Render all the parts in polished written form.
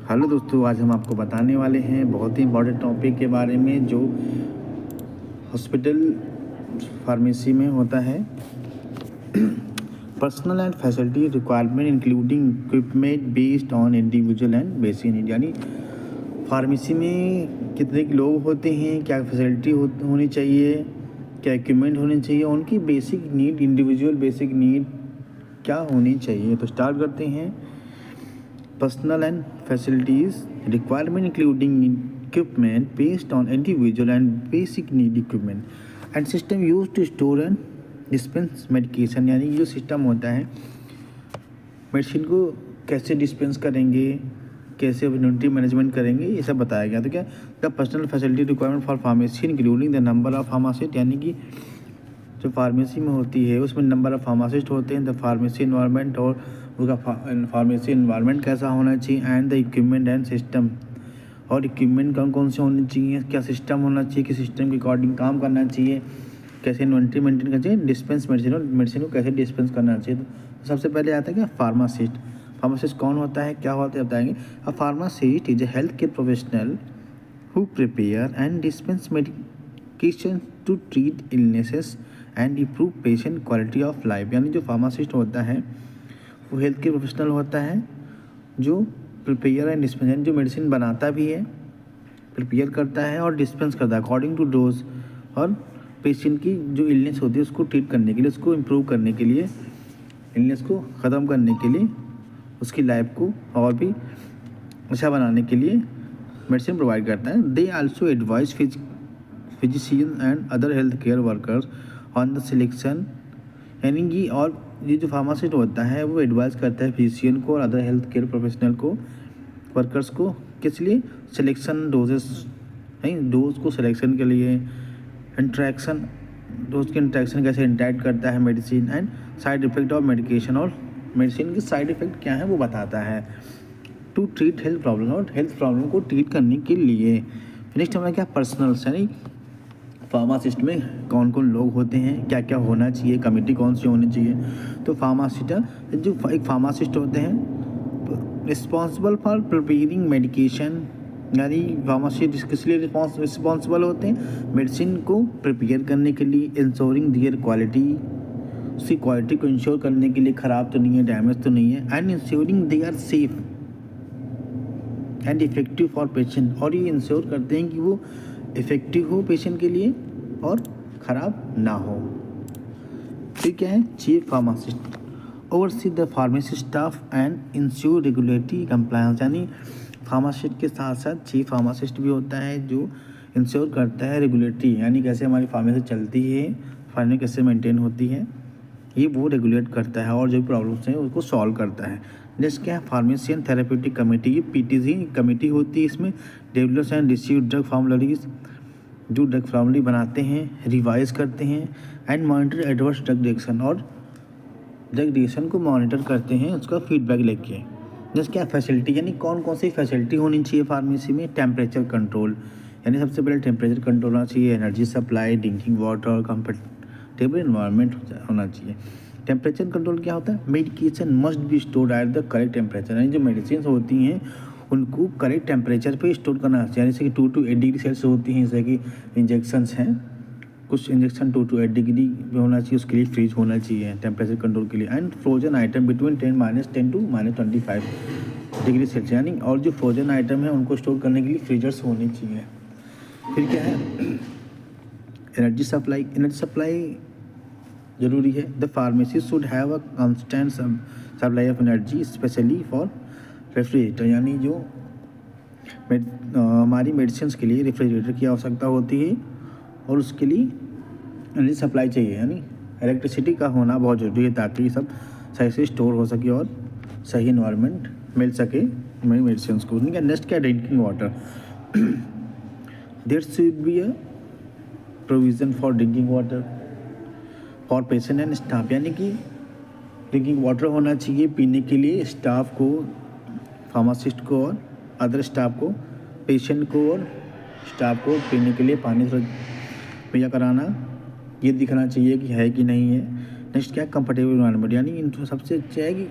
Hello दोस्तों, आज हम आपको बताने वाले हैं बहुत ही इम्पोर्टेंट टॉपिक के बारे में जो हॉस्पिटल फार्मेसी में होता है। Personal and facility requirement including equipment based on individual and basic need. यानी फार्मेसी में कितने लोग होते हैं, क्या फैसिलिटी होनी चाहिए, क्या इक्विपमेंट होने चाहिए, उनकी basic need, individual basic need क्या होनी चाहिए। तो स्टार्ट करते हैं। Personal and facilities requirement including equipment based on individual and basic need equipment and system used to store and dispense medication। यानी जो सिस्टम होता है मेडिसिन को कैसे डिस्पेंस करेंगे, कैसे इन्वेंटरी मैनेजमेंट करेंगे, ये सब बताया गया। तो क्या the personal facility requirement for pharmacy including the number of pharmacist, यानी कि जो फार्मेसी में होती है उसमें नंबर ऑफ फार्मासिस्ट होते हैं, द फार्मेसी इन्वायरमेंट और उसका फार्मेसी इन्वायरमेंट कैसा होना चाहिए, and the equipment and system, और इक्विपमेंट कौन कौन से होने चाहिए, क्या सिस्टम होना चाहिए, कि सिस्टम के अकॉर्डिंग काम करना चाहिए, कैसे इन्वेंट्री मेंटेन करना चाहिए, डिस्पेंस मेडिसिन और मेडिसिन को कैसे डिस्पेंस करना चाहिए। तो सबसे पहले आता है क्या, फार्मासिस्ट। फार्मासिस्ट कौन होता है, क्या होता है, बताएंगे। A pharmacist is a health care professional who prepare and dispense medication to treat illnesses and improve patient quality of life. यानी जो फार्मासिस्ट होता है वो हेल्थ केयर प्रोफेशनल होता है जो प्रिपेयर एंड डिस्पेंस, जो मेडिसिन बनाता भी है, प्रिपेयर करता है और डिस्पेंस करता है अकॉर्डिंग टू डोज, और पेशेंट की जो इलनेस होती है उसको ट्रीट करने के लिए, उसको इम्प्रूव करने के लिए, इलनेस को ख़त्म करने के लिए, उसकी लाइफ को और भी अच्छा बनाने के लिए मेडिसिन प्रोवाइड करता है। They also advise physician and other health care workers on the selection. यानी कि और ये जो फार्मासिस्ट होता है वो एडवाइस करता है फिजिशियन को और अदर हेल्थ केयर प्रोफेशनल को, वर्कर्स को, किस लिए, सिलेक्शन डोजेस, नहीं डोज को सिलेक्शन के लिए, इंट्रैक्शन, डोज के इंट्रैक्शन कैसे इंटैक्ट करता है medicine, and side effect of medication, और मेडिसिन के साइड इफेक्ट क्या है वो बताता है। टू ट्रीट हेल्थ प्रॉब्लम, और हेल्थ प्रॉब्लम को ट्रीट करने के लिए। नेक्स्ट हमारा क्या, पर्सनल्स, यानी फार्मासिस्ट में कौन कौन लोग होते हैं, क्या क्या होना चाहिए, कमेटी कौन सी होनी चाहिए। तो फार्मासिस्ट, जो एक फार्मासिस्ट होते हैं रिस्पॉन्सिबल फॉर प्रिपेयरिंग मेडिकेशन, यानी फार्मासिस्ट किस लिए रिस्पॉन्सिबल होते हैं, मेडिसिन को प्रिपेयर करने के लिए, इंश्योरिंग दियर क्वालिटी, उसकी क्वालिटी को इंश्योर करने के लिए, ख़राब तो नहीं है, डैमेज तो नहीं है, and ensuring they are safe and effective for patient, और ये इंश्योर करते हैं कि वो इफेक्टिव हो पेशेंट के लिए और ख़राब ना हो। फिर क्या है, chief pharmacist oversee the pharmacy staff and ensure regulatory compliance. यानी फार्मासिस्ट के साथ साथ चीफ फार्मासिस्ट भी होता है जो इंश्योर करता है रेगुलेटरी, यानी कैसे हमारी फार्मेसी चलती है, फार्मेसी कैसे मेंटेन होती है, ये वो रेगुलेट करता है और जो प्रॉब्लम्स हैं उसको सॉल्व करता है। नेक्स्ट क्या है, फार्मेसी एंड थेरेप्यूटिक कमेटी। ये पीटीसी कमेटी होती है, इसमें डेवलप्स एंड रिसीव ड्रग फॉर्मुलरीज, जो ड्रग फॉर्मुलरी बनाते हैं, रिवाइज करते हैं, and monitor adverse drug reaction, और ड्रग रिएक्शन को मॉनिटर करते हैं उसका फीडबैक लेके। नेक्स्ट क्या, फैसिलिटी, यानी कौन कौन सी फैसिलिटी होनी चाहिए फार्मेसी में। टेम्परेचर कंट्रोल, यानी सबसे पहले टेम्परेचर कंट्रोल होना चाहिए, एनर्जी सप्लाई, ड्रिंकिंग वाटर और कंफर्टेबल इन्वायरमेंट होना चाहिए। टेम्परेचर कंट्रोल क्या होता है, medication must be stored at the correct temperature, यानी जो मेडिसिन होती हैं उनको करेक्ट टेम्परेचर पे स्टोर करना चाहिए। जैसे कि 2 to 8 डिग्री सेल्सियस होती हैं, जैसे कि इंजेक्शंस हैं, कुछ इंजेक्शन 2 to 8 डिग्री में होना चाहिए, उसके लिए फ्रीज होना चाहिए टेम्परेचर कंट्रोल के लिए। And frozen item between 10 to -25 degree Celsius, यानी और जो फ्रोजन आइटम है उनको स्टोर करने के लिए फ्रीजर्स होने चाहिए। फिर क्या है, एनर्जी सप्लाई, एनर्जी सप्लाई जरूरी है। The pharmacy should have a constant supply of energy specially for refrigerator, यानी जो हमारी मेडिसिन के लिए रेफ्रिजरेटर की आवश्यकता होती है और उसके लिए एनर्जी सप्लाई चाहिए, यानी इलेक्ट्रिसिटी का होना बहुत ज़रूरी है ताकि सब सही से स्टोर हो सके और सही इन्वायरमेंट मिल सके हमारी मेडिसिन को। नेक्स्ट क्या, drinking water. There should be a provision for drinking water for patient and staff, यानी कि ड्रिंकिंग वाटर होना चाहिए पीने के लिए स्टाफ को, फार्मासिस्ट को और अदर स्टाफ को, पेशेंट को और स्टाफ को पीने के लिए पानी मुहैया कराना, ये दिखना चाहिए कि है कि नहीं है, नेक्स्ट क्या है, कंफर्टेबल इन्वायरमेंट, यानी सबसे अच्छा है कि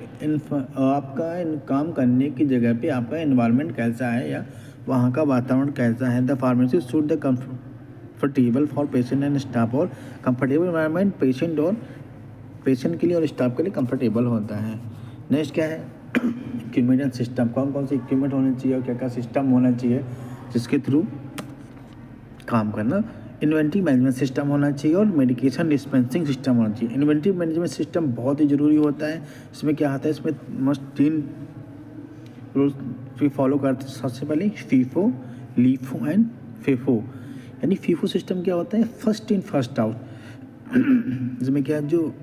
आपका काम करने की जगह पे आपका इन्वायरमेंट कैसा है या वहाँ का वातावरण कैसा है। The pharmacy should the comfortable for patient and staff, और कंफर्टेबल इन्वायरमेंट पेशेंट के लिए और स्टाफ के लिए कंफर्टेबल होता है। नेक्स्ट क्या है, इक्विपमेंट एंड सिस्टम, कौन कौन से इक्विपमेंट होने चाहिए और क्या क्या सिस्टम होना चाहिए जिसके थ्रू काम करना। इन्वेंट्री मैनेजमेंट सिस्टम होना चाहिए और मेडिकेशन डिस्पेंसिंग सिस्टम होना चाहिए। इन्वेंट्री मैनेजमेंट सिस्टम बहुत ही ज़रूरी होता है। इसमें क्या आता है, इसमें मस्ट 3 रूल्स भी फॉलो करते हैं। सबसे पहले फीफो, लीफो एंड फेफो, यानी फीफो सिस्टम क्या होता है, फर्स्ट इन फर्स्ट आउट। इसमें क्या जो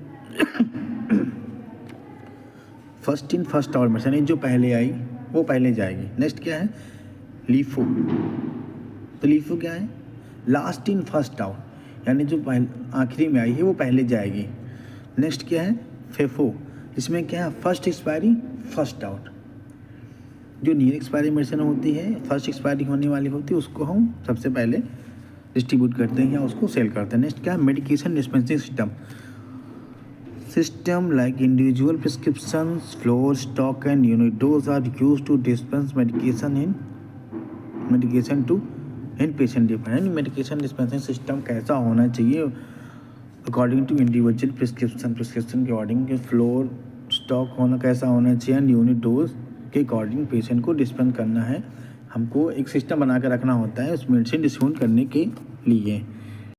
फर्स्ट इन फर्स्ट आउट में, यानी जो पहले आई वो पहले जाएगी। नेक्स्ट क्या है, लीफो, तो लीफो क्या है, लास्ट इन फर्स्ट आउट, यानी जो आखिरी में आई है वो पहले जाएगी। नेक्स्ट क्या है, फेफो, इसमें क्या है, फर्स्ट एक्सपायरी फर्स्ट आउट, जो नियर एक्सपायरी मेडिसिन होती है, फर्स्ट एक्सपायरी होने वाली होती है, उसको हम सबसे पहले डिस्ट्रीब्यूट करते हैं या उसको सेल करते हैं। नेक्स्ट क्या है, medication dispensing system like individual prescription, floor, stock and unit dose are used to dispense medication to in patient dependent. Medication dispensing system कैसा होना चाहिए, अकॉर्डिंग टू इंडिविजुअल प्रिस्क्रिप्शन के अकॉर्डिंग, के फ्लोर स्टॉक होना कैसा होना चाहिए एंड यूनिट डोज के अकॉर्डिंग पेशेंट को डिस्पेंस करना है। हमको एक सिस्टम बना के रखना होता है उस मेडिसिन डिस्ट्रीब्यूट करने के लिए।